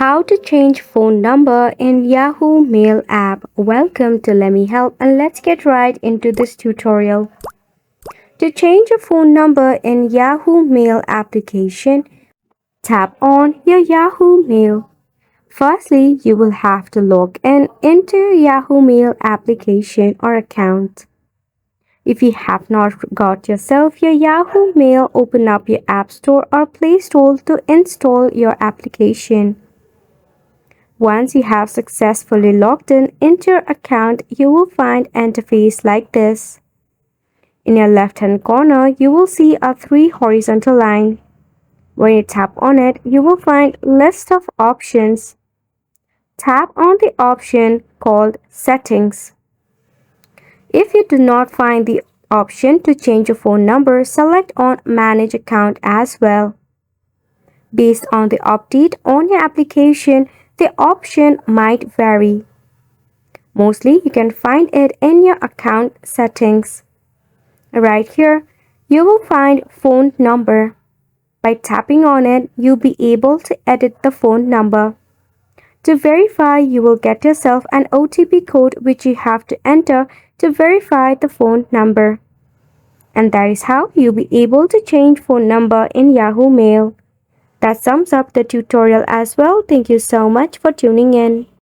How to change phone number in Yahoo Mail app. Welcome to Let Me Help, and let's get right into this tutorial. To change your phone number in Yahoo Mail application, tap on your Yahoo Mail. Firstly, you will have to log in into your Yahoo Mail application or account. If you have not got yourself your Yahoo Mail, open up your App Store or Play Store to install your application. Once you have successfully logged in into your account, you will find an interface like this. In your left-hand corner, you will see a 3 horizontal line. When you tap on it, you will find list of options. Tap on the option called Settings. If you do not find the option to change your phone number, select on Manage Account as well. Based on the update on your application, the option might vary. Mostly, you can find it in your account settings. Right here, you will find phone number. By tapping on it, you'll be able to edit the phone number. To verify, you will get yourself an OTP code which you have to enter to verify the phone number. And that is how you'll be able to change phone number in Yahoo Mail. That sums up the tutorial as well. Thank you so much for tuning in.